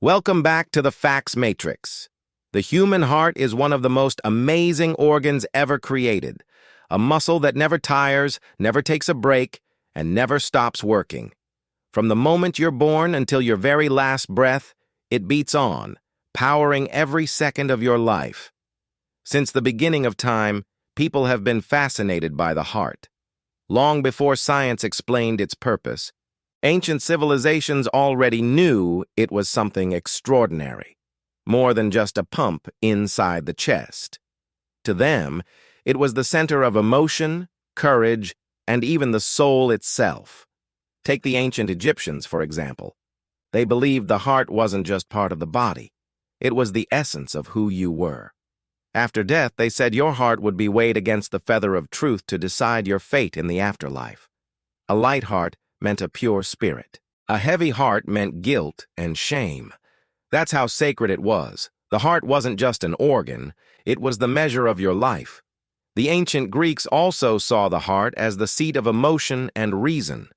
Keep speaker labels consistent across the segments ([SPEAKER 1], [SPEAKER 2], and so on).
[SPEAKER 1] Welcome back to the Facts Matrix. The human heart is one of the most amazing organs ever created, a muscle that never tires, never takes a break, and never stops working. From the moment you're born until your very last breath, it beats on, powering every second of your life. Since the beginning of time, people have been fascinated by the heart. Long before science explained its purpose, ancient civilizations already knew it was something extraordinary, more than just a pump inside the chest. To them, it was the center of emotion, courage, and even the soul itself. Take the ancient Egyptians, for example. They believed the heart wasn't just part of the body. It was the essence of who you were. After death, they said your heart would be weighed against the feather of truth to decide your fate in the afterlife. A light heart meant a pure spirit. A heavy heart meant guilt and shame. That's how sacred it was. The heart wasn't just an organ, it was the measure of your life. The ancient Greeks also saw the heart as the seat of emotion and reason.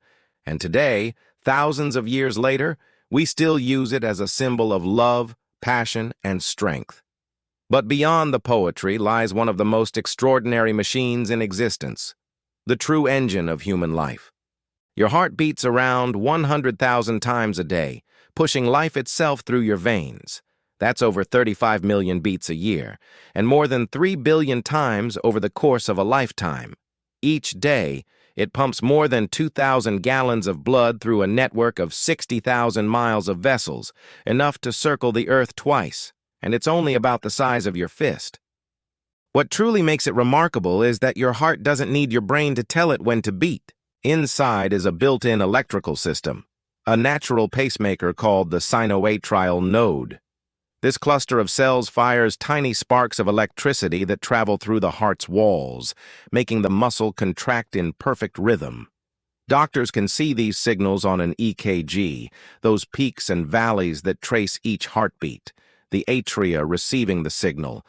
[SPEAKER 1] And today, thousands of years later, we still use it as a symbol of love, passion, and strength. But beyond the poetry lies one of the most extraordinary machines in existence, the true engine of human life. Your heart beats around 100,000 times a day, pushing life itself through your veins. That's over 35 million beats a year, and more than 3 billion times over the course of a lifetime. Each day, it pumps more than 2,000 gallons of blood through a network of 60,000 miles of vessels, enough to circle the Earth twice, and it's only about the size of your fist. What truly makes it remarkable is that your heart doesn't need your brain to tell it when to beat. Inside is a built-in electrical system, a natural pacemaker called the sinoatrial node. This cluster of cells fires tiny sparks of electricity that travel through the heart's walls, making the muscle contract in perfect rhythm. Doctors can see these signals on an EKG, those peaks and valleys that trace each heartbeat, the atria receiving the signal,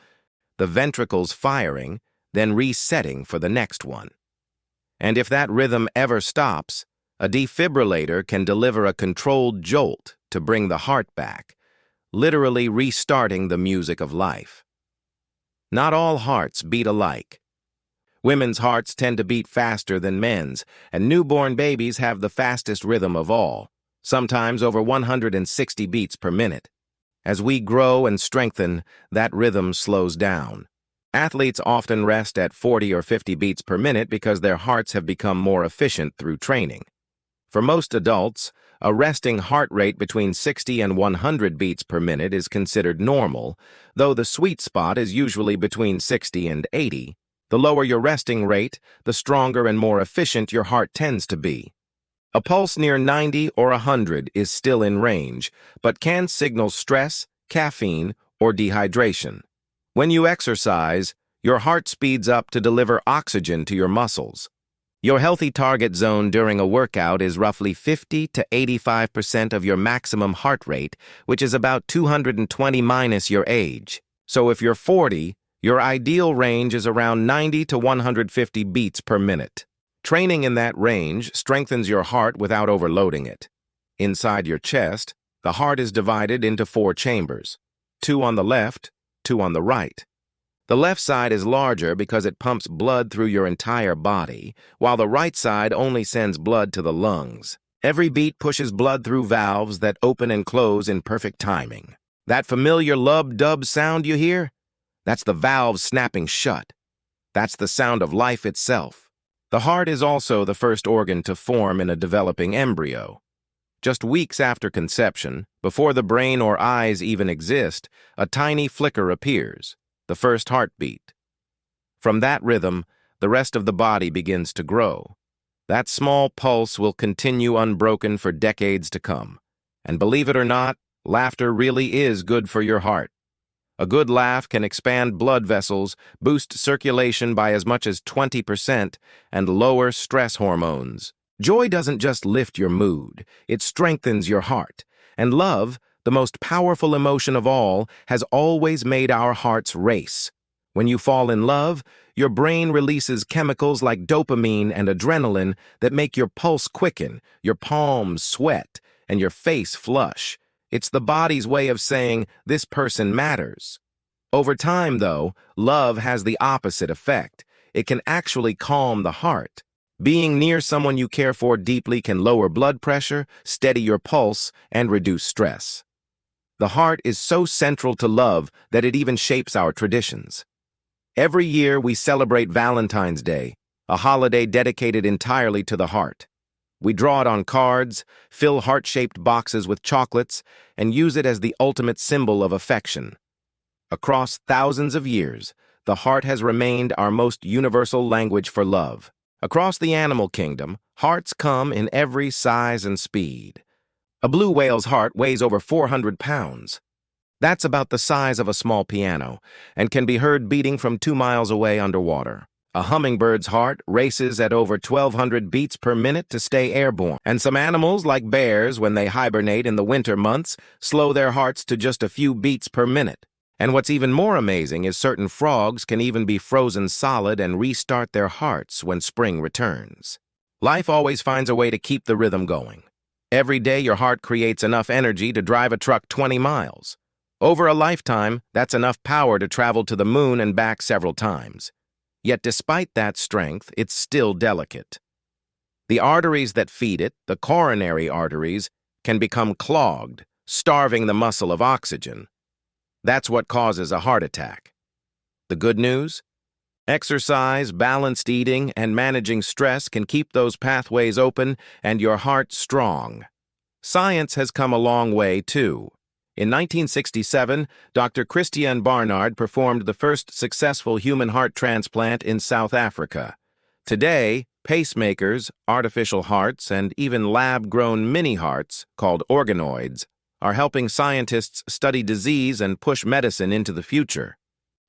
[SPEAKER 1] the ventricles firing, then resetting for the next one. And if that rhythm ever stops, a defibrillator can deliver a controlled jolt to bring the heart back, literally restarting the music of life. Not all hearts beat alike. Women's hearts tend to beat faster than men's, and newborn babies have the fastest rhythm of all, sometimes over 160 beats per minute. As we grow and strengthen, that rhythm slows down. Athletes often rest at 40 or 50 beats per minute because their hearts have become more efficient through training. For most adults, a resting heart rate between 60 and 100 beats per minute is considered normal, though the sweet spot is usually between 60 and 80. The lower your resting rate, the stronger and more efficient your heart tends to be. A pulse near 90 or 100 is still in range, but can signal stress, caffeine, or dehydration. When you exercise, your heart speeds up to deliver oxygen to your muscles. Your healthy target zone during a workout is roughly 50 to 85% of your maximum heart rate, which is about 220 minus your age. So if you're 40, your ideal range is around 90 to 150 beats per minute. Training in that range strengthens your heart without overloading it. Inside your chest, the heart is divided into 4 chambers, 2 on the left, 2 on the right. The left side is larger because it pumps blood through your entire body, while the right side only sends blood to the lungs. Every beat pushes blood through valves that open and close in perfect timing. That familiar lub-dub sound you hear? That's the valves snapping shut. That's the sound of life itself. The heart is also the first organ to form in a developing embryo. Just weeks after conception, before the brain or eyes even exist, a tiny flicker appears, the first heartbeat. From that rhythm, the rest of the body begins to grow. That small pulse will continue unbroken for decades to come. And believe it or not, laughter really is good for your heart. A good laugh can expand blood vessels, boost circulation by as much as 20%, and lower stress hormones. Joy doesn't just lift your mood, it strengthens your heart. And love, the most powerful emotion of all, has always made our hearts race. When you fall in love, your brain releases chemicals like dopamine and adrenaline that make your pulse quicken, your palms sweat, and your face flush. It's the body's way of saying, this person matters. Over time, though, love has the opposite effect. It can actually calm the heart. Being near someone you care for deeply can lower blood pressure, steady your pulse, and reduce stress. The heart is so central to love that it even shapes our traditions. Every year we celebrate Valentine's Day, a holiday dedicated entirely to the heart. We draw it on cards, fill heart-shaped boxes with chocolates, and use it as the ultimate symbol of affection. Across thousands of years, the heart has remained our most universal language for love. Across the animal kingdom, hearts come in every size and speed. A blue whale's heart weighs over 400 pounds. That's about the size of a small piano and can be heard beating from 2 miles away underwater. A hummingbird's heart races at over 1,200 beats per minute to stay airborne. And some animals, like bears, when they hibernate in the winter months, slow their hearts to just a few beats per minute. And what's even more amazing is certain frogs can even be frozen solid and restart their hearts when spring returns. Life always finds a way to keep the rhythm going. Every day your heart creates enough energy to drive a truck 20 miles. Over a lifetime, that's enough power to travel to the moon and back several times. Yet despite that strength, it's still delicate. The arteries that feed it, the coronary arteries, can become clogged, starving the muscle of oxygen. That's what causes a heart attack. The good news? Exercise, balanced eating, and managing stress can keep those pathways open and your heart strong. Science has come a long way, too. In 1967, Dr. Christian Barnard performed the first successful human heart transplant in South Africa. Today, pacemakers, artificial hearts, and even lab-grown mini-hearts, called organoids, are helping scientists study disease and push medicine into the future.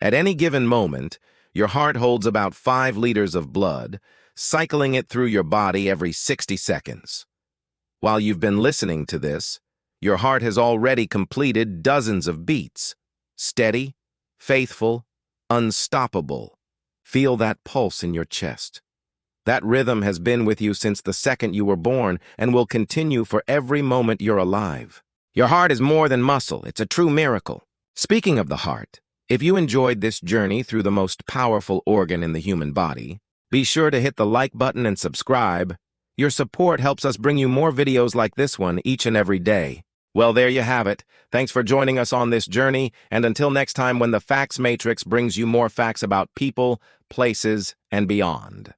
[SPEAKER 1] At any given moment, your heart holds about 5 liters of blood, cycling it through your body every 60 seconds. While you've been listening to this, your heart has already completed dozens of beats. Steady, faithful, unstoppable. Feel that pulse in your chest. That rhythm has been with you since the second you were born and will continue for every moment you're alive. Your heart is more than muscle. It's a true miracle. Speaking of the heart, if you enjoyed this journey through the most powerful organ in the human body, be sure to hit the like button and subscribe. Your support helps us bring you more videos like this one each and every day. Well, there you have it. Thanks for joining us on this journey, and until next time when the Facts Matrix brings you more facts about people, places, and beyond.